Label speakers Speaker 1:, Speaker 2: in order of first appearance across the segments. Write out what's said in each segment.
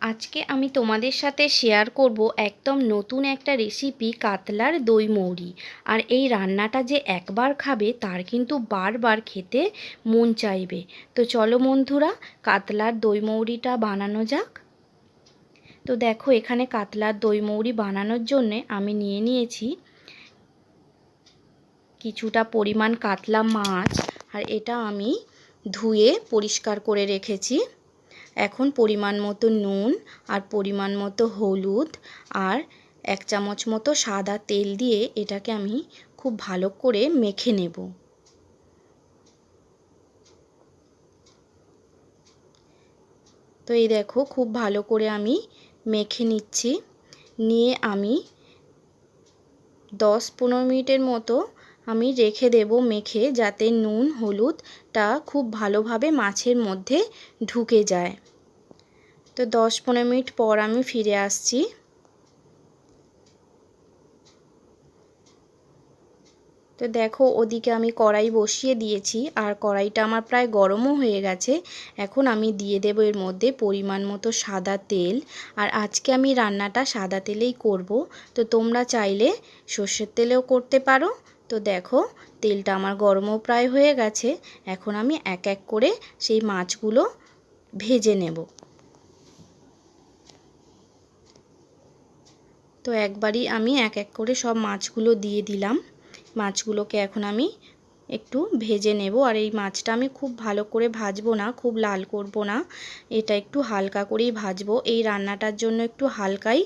Speaker 1: আজকে আমি তোমাদের সাথে শেয়ার করব একদম নতুন একটা রেসিপি, কাতলার দই মৌরি। আর এই রান্নাটা যে একবার খাবে তার কিন্তু বারবার খেতে মন চাইবে। তো চলো বন্ধুরা, কাতলার দই মৌরিটা বানানো যাক। তো দেখো, এখানে কাতলার দই মৌরি বানানোর জন্যে আমি নিয়ে নিয়েছি কিছুটা পরিমাণ কাতলা মাছ। আর এটা আমি ধুয়ে পরিষ্কার করে রেখেছি। এখন পরিমাণ মতো নুন আর পরিমাণ মতো হলুদ আর 1 চামচ মতো সাদা তেল দিয়ে এটাকে আমি খুব ভালো করে মেখে নেব। তো এই দেখো, খুব ভালো করে আমি মেখে নিচ্ছি। নিয়ে আমি 10-15 মিনিটের মতো আমি রেখে দেব মেখে, যাতে নুন হলুদটা খুব ভালোভাবে মাছের মধ্যে ঢুকে যায়। তো 10-15 মিনিট পর আমি ফিরে আসছি। তো দেখো, ওদিকে আমি কড়াই বসিয়ে দিয়েছি আর কড়াইটা আমার প্রায় গরমও হয়ে গেছে। এখন আমি দিয়ে দেব এর মধ্যে পরিমাণ মতো সাদা তেল। আর আজকে আমি রান্নাটা সাদা তেলেই করব। তো তোমরা চাইলে সর্ষের তেলেও করতে পারো। তো দেখো, তেলটা আমার গরমও প্রায় হয়ে গেছে। এখন আমি এক এক করে সেই মাছগুলো ভেজে নেব। তো একবারই আমি এক এক করে সব মাছগুলো দিয়ে দিলাম। মাছগুলোকে এখন আমি একটু ভেজে নেব। আর এই মাছটা আমি খুব ভালো করে ভাজবো না, খুব লাল করব না, এটা একটু হালকা করেই ভাজবো। এই রান্নাটার জন্য একটু হালকাই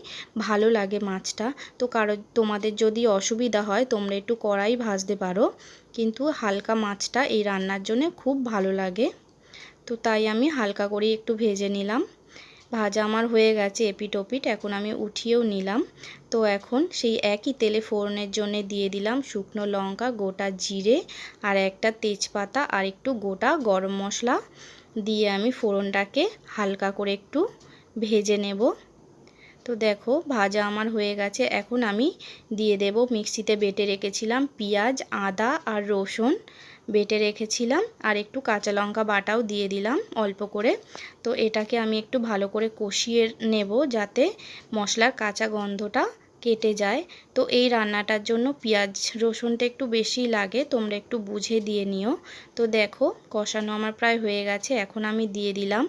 Speaker 1: ভালো লাগে মাছটা। তো তোমাদের যদি অসুবিধা হয় তোমরা একটু কড়াই ভাজতে পারো, কিন্তু হালকা মাছটা এই রান্নার জন্য খুব ভালো লাগে। তো তাই আমি হালকা করেই একটু ভেজে নিলাম। ভাজা আমার হয়ে গেছে এপিট ওপিট, এখন আমি উঠিয়েও নিলাম। তো এখন সেই একই তেলে ফোড়নের জন্য দিয়ে দিলাম শুকনো লঙ্কা, গোটা জিরে আর একটা তেজপাতা আর একটু গোটা গরম মশলা দিয়ে আমি ফোড়নটাকে হালকা করে একটু ভেজে নেব। তো দেখো, ভাজা আমার হয়ে গেছে। এখন আমি দিয়ে দেব মিক্সিতে বেটে রেখেছিলাম পেঁয়াজ, আদা আর রসুন বেটে রেখেছিলাম, আর একটু কাঁচা লঙ্কা বাটাও দিয়ে দিলাম অল্প করে। তো এটাকে আমি একটু ভালো করে কষিয়ে নেব, যাতে মশলার কাঁচা গন্ধটা কেটে যায়। তো এই রান্নাটার জন্য পেঁয়াজ রসুনটা একটু বেশি লাগে, তোমরা একটু বুঝে দিয়ে নিও। তো দেখো, কষানো আমার প্রায় হয়ে গেছে। এখন আমি দিয়ে দিলাম,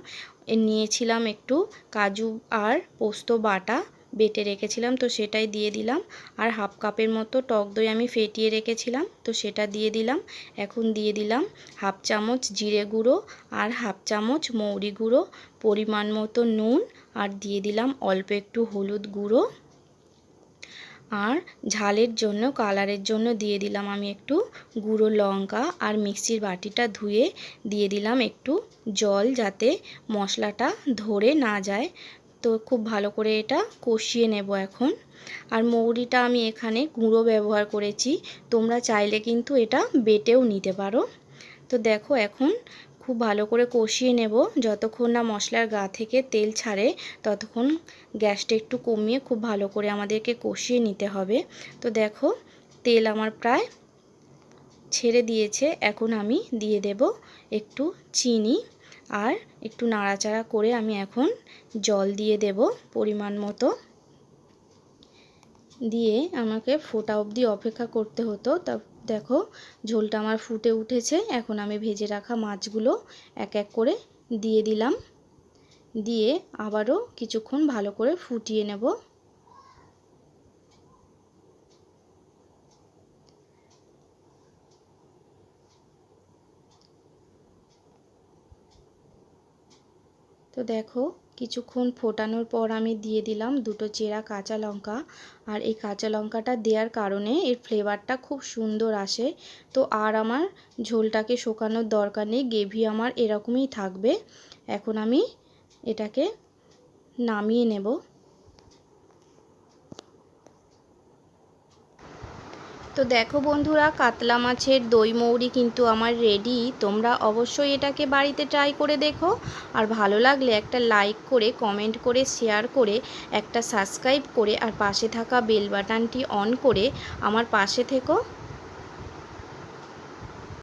Speaker 1: নিয়েছিলাম একটু কাজু আর পোস্ত বাটা বেটে রেখেছিলাম, তো সেটাই দিয়ে দিলাম। আর হাফ কাপের মতো টক দই আমি ফেটিয়ে রেখেছিলাম, তো সেটা দিয়ে দিলাম। এখন দিয়ে দিলাম হাফ চামচ জিরে গুঁড়ো আর হাফ চামচ মৌরি গুঁড়ো, পরিমাণ মতো নুন, আর দিয়ে দিলাম অল্প একটু হলুদ গুঁড়ো। আর ঝালের জন্য, কালারের জন্য দিয়ে দিলাম আমি একটু গুঁড়ো লঙ্কা। আর মিক্সির বাটিটা ধুয়ে দিয়ে দিলাম একটু জল, যাতে মশলাটা ধরে না যায়। তো খুব ভালো করে এটা কষিয়ে নেব এখন। আর মৌরিটা আমি এখানে গুঁড়ো ব্যবহার করেছি, তোমরা চাইলে কিন্তু এটা বেটেও নিতে পারো। তো দেখো, এখন খুব ভালো করে কষিয়ে নেব যতক্ষণ না মশলার গা থেকে তেল ছাড়ে, ততক্ষণ গ্যাসটা একটু কমিয়ে খুব ভালো করে আমাদেরকে কষিয়ে নিতে হবে। তো দেখো, তেল আমার প্রায় ছেড়ে দিয়েছে। এখন আমি দিয়ে দেব একটু চিনি আর একটু নাড়াচাড়া করে আমি এখন জল দিয়ে দেব পরিমাণ মতো। দিয়ে আমাকে ফোটা অবধি অপেক্ষা করতে হতো। তা দেখো, ঝোলটা আমার ফুটে উঠেছে। এখন আমি ভেজে রাখা মাছগুলো এক এক করে দিয়ে দিলাম, দিয়ে আবারও কিছুক্ষণ ভালো করে ফুটিয়ে নেব। তো দেখো, কিছুক্ষণ ফোটানোর পর আমি দিয়ে দিলাম দুটো চেরা কাঁচা লঙ্কা। আর এই কাঁচা লঙ্কাটা দেওয়ার কারণে এর ফ্লেভারটা খুব সুন্দর আসে। তো আর আমার ঝোলটাকে শুকানোর দরকার নেই, গ্রেভি আমার এরকমই থাকবে। এখন আমি এটাকে নামিয়ে নেব। তো দেখো বন্ধুরা, কাতলা মাছের দই মৌরি কিন্তু আমার রেডি। তোমরা অবশ্যই এটাকে বাড়িতে ট্রাই করে দেখো। আর ভালো লাগলে একটা লাইক করে, কমেন্ট করে, শেয়ার করে, একটা সাবস্ক্রাইব করে আর পাশে থাকা বেল বাটনটি অন করে আমার পাশে থেকো।